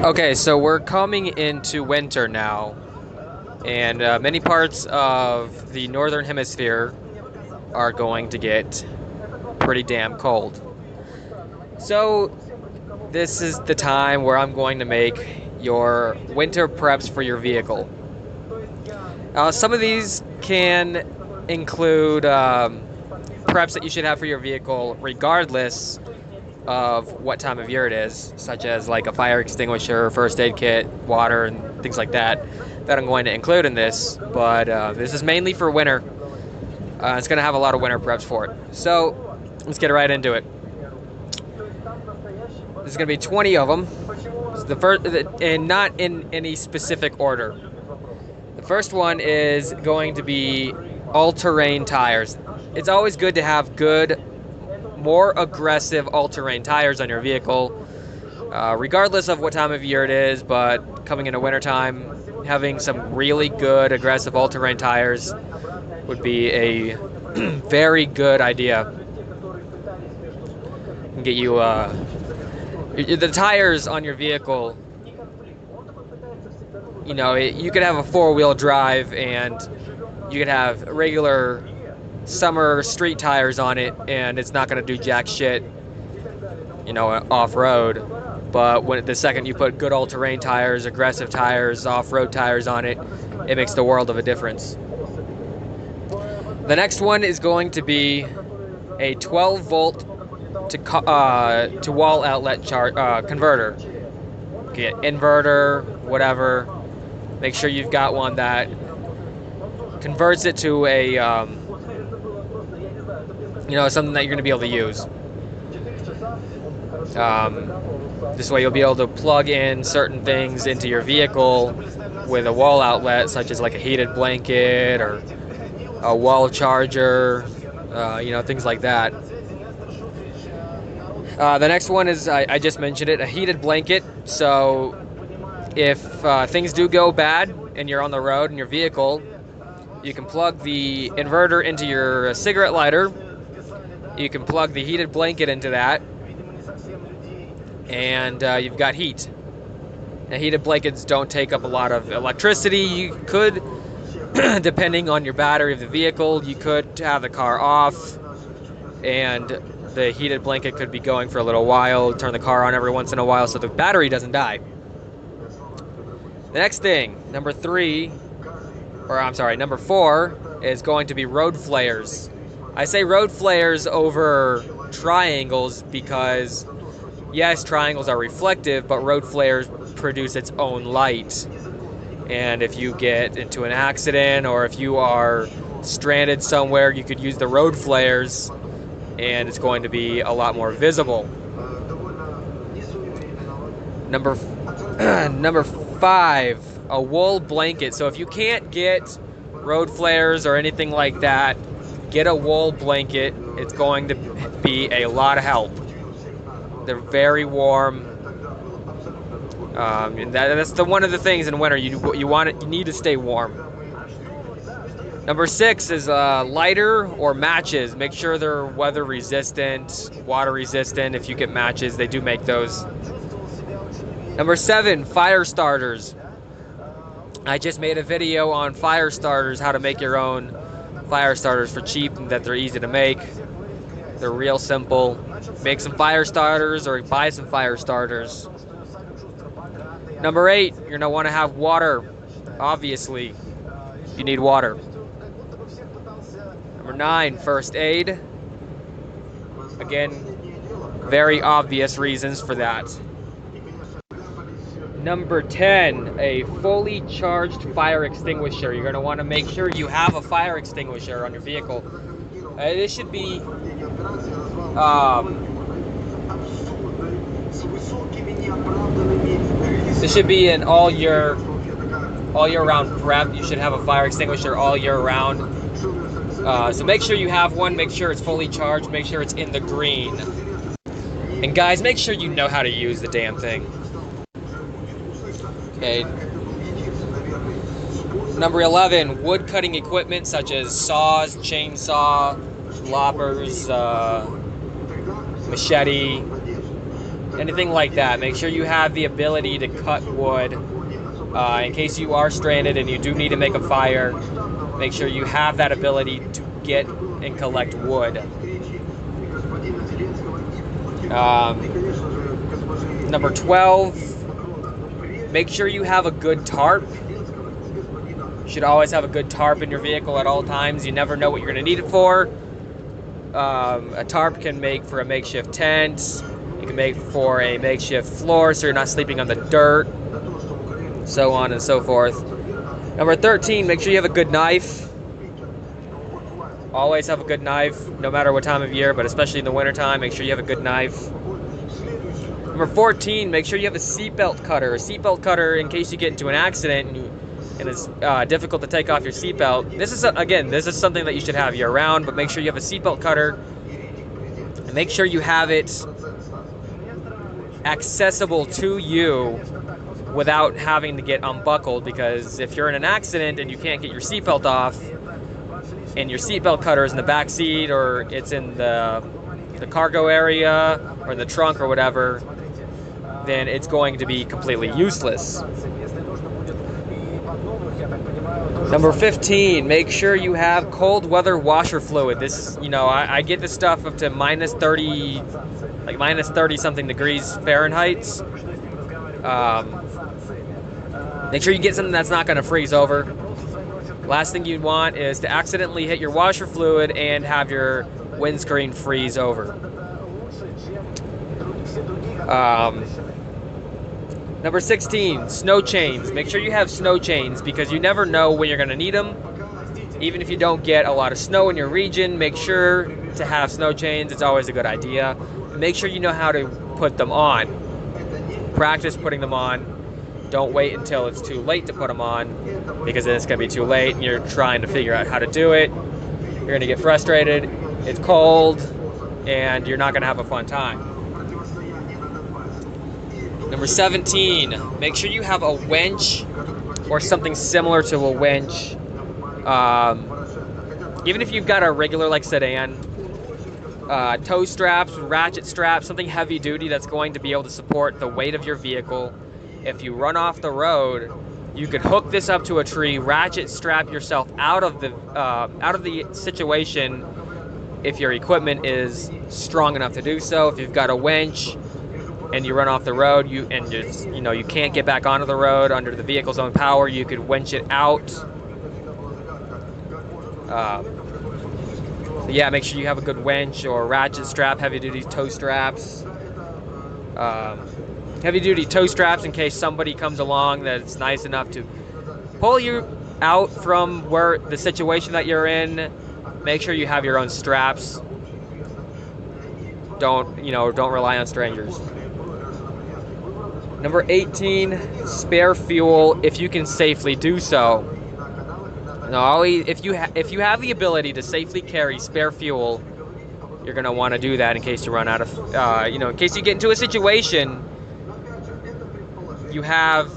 Okay, so we're coming into winter now, and many parts of the northern hemisphere are going to get pretty damn cold. So, this is the time where I'm going to make your winter preps for your vehicle. Some of these can include preps that you should have for your vehicle regardless of what time of year it is, such as like a fire extinguisher, first aid kit, water, and things like that, that I'm going to include in this. But this is mainly for winter. It's going to have a lot of winter preps for it. So let's get right into it. There's going to be 20 of them. The first, and not in any specific order. The first one is going to be all-terrain tires. It's always good to have good, more aggressive all-terrain tires on your vehicle, regardless of what time of year it is. But coming into wintertime, having some really good aggressive all-terrain tires would be a very good idea. And get you the tires on your vehicle. You know, you could have a four-wheel drive and you could have regular summer street tires on it, and it's not going to do jack shit, you know, off-road. But when the second you put good all-terrain tires, aggressive tires, off-road tires on it, it makes the world of a difference. The next one is going to be a 12-volt to wall outlet converter. Get inverter, whatever. Make sure you've got one that converts it to a something that you're going to be able to use. This way you'll be able to plug in certain things into your vehicle with a wall outlet, such as like a heated blanket or a wall charger, things like that. The next one is, I just mentioned it, a heated blanket. So if things do go bad and you're on the road in your vehicle, you can plug the inverter into your cigarette lighter. You can plug the heated blanket into that, and you've got heat. Now, heated blankets don't take up a lot of electricity. You could, depending on your battery of the vehicle, you could have the car off, and the heated blanket could be going for a little while, turn the car on every once in a while so the battery doesn't die. The next thing, number 4, is going to be road flares. I say road flares over triangles because, yes, triangles are reflective, but road flares produce its own light. And if you get into an accident or if you are stranded somewhere, you could use the road flares, and it's going to be a lot more visible. Number 5, a wool blanket. So if you can't get road flares or anything like that, get a wool blanket. It's going to be a lot of help. They're very warm, and that's one of the things in winter. You need to stay warm. Number 6 is lighter or matches. Make sure they're weather resistant, water resistant. If you get matches, they do make those. Number 7, fire starters. I just made a video on fire starters, how to make your own fire starters for cheap, and that they're easy to make. They're real simple. Make some fire starters or buy some fire starters. Number 8, you're going to want to have water. Obviously, you need water. Number 9, first aid. Again, very obvious reasons for that. Number 10, a fully charged fire extinguisher. You're going to want to make sure you have a fire extinguisher on your vehicle. This should be an all year round prep. You should have a fire extinguisher all year round. So make sure you have one. Make sure it's fully charged. Make sure it's in the green. And guys, make sure you know how to use the damn thing. Okay. Number 11, wood cutting equipment such as saws, chainsaw, loppers, machete, anything like that. Make sure you have the ability to cut wood in case you are stranded and you do need to make a fire. Make sure you have that ability to get and collect wood. Number 12, make sure you have a good tarp. You should always have a good tarp in your vehicle at all times. You never know what you're going to need it for. A tarp can make for a makeshift tent. It can make for a makeshift floor so you're not sleeping on the dirt, so on and so forth. Number 13, make sure you have a good knife. Always have a good knife, no matter what time of year, but especially in the wintertime, make sure you have a good knife. Number 14, make sure you have a seatbelt cutter. A seatbelt cutter in case you get into an accident and it's difficult to take off your seatbelt. This is something that you should have year-round, but make sure you have a seatbelt cutter. And make sure you have it accessible to you without having to get unbuckled, because if you're in an accident and you can't get your seatbelt off and your seatbelt cutter is in the back seat or it's in the cargo area or in the trunk or whatever, then it's going to be completely useless. Number 15, make sure you have cold weather washer fluid. This, I get this stuff up to minus 30, like minus 30 something degrees Fahrenheit. Make sure you get something that's not going to freeze over. Last thing you'd want is to accidentally hit your washer fluid and have your windscreen freeze over. Number 16, snow chains. Make sure you have snow chains because you never know when you're going to need them. Even if you don't get a lot of snow in your region, make sure to have snow chains. It's always a good idea. Make sure you know how to put them on. Practice putting them on. Don't wait until it's too late to put them on, because then it's going to be too late and you're trying to figure out how to do it. You're going to get frustrated. It's cold and you're not going to have a fun time. Number 17, make sure you have a winch or something similar to a winch. Even if you've got a regular like sedan, tow straps, ratchet straps, something heavy duty that's going to be able to support the weight of your vehicle. If you run off the road, you could hook this up to a tree, ratchet strap yourself out of the situation if your equipment is strong enough to do so. If you've got a winch and you run off the road, you can't get back onto the road under the vehicle's own power, you could winch it out. Yeah, make sure you have a good winch or ratchet strap, heavy-duty tow straps. Heavy-duty tow straps in case somebody comes along that's nice enough to pull you out from where the situation that you're in. Make sure you have your own straps. Don't rely on strangers. Number 18, spare fuel if you can safely do so. Now, if you have the ability to safely carry spare fuel, you're gonna want to do that in case you run out of, in case you get into a situation, you have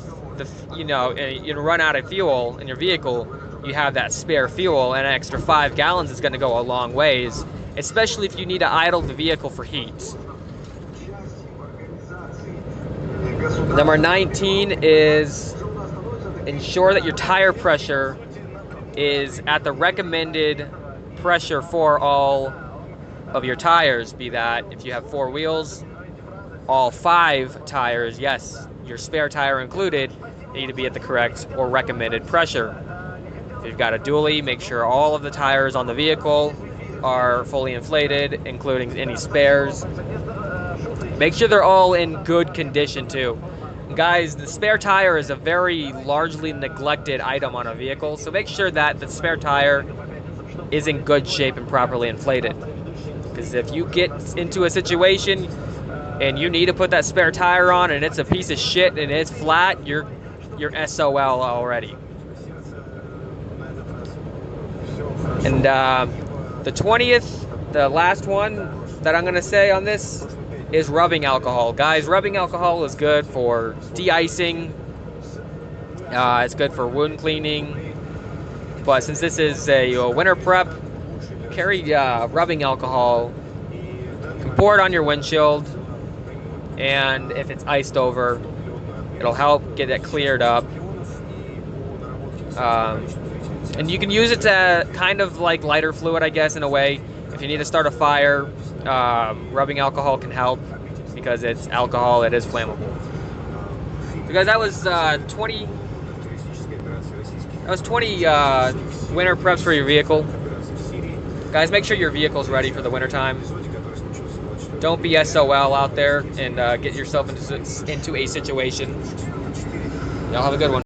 you run out of fuel in your vehicle. You have that spare fuel, and an extra 5 gallons is gonna go a long ways, especially if you need to idle the vehicle for heat. Number 19 is ensure that your tire pressure is at the recommended pressure for all of your tires, be that if you have 4 wheels, all 5 tires, yes, your spare tire included, need to be at the correct or recommended pressure. If you've got a dually, make sure all of the tires on the vehicle are fully inflated, including any spares. Make sure they're all in good condition too. Guys, the spare tire is a very largely neglected item on a vehicle, so make sure that the spare tire is in good shape and properly inflated. Because if you get into a situation and you need to put that spare tire on and it's a piece of shit and it's flat, you're SOL already. And the 20th, the last one that I'm going to say on this is rubbing alcohol. Guys, rubbing alcohol is good for de-icing. It's good for wound cleaning. But since this is a winter prep, carry rubbing alcohol. You can pour it on your windshield. and if it's iced over, it'll help get it cleared up. And you can use it to kind of like lighter fluid, I guess, in a way. If you need to start a fire, rubbing alcohol can help because it's alcohol, it is flammable. So guys, that was 20. That was 20 winter preps for your vehicle. Guys, make sure your vehicle's ready for the wintertime. Don't be SOL out there and get yourself into a situation. Y'all have a good one.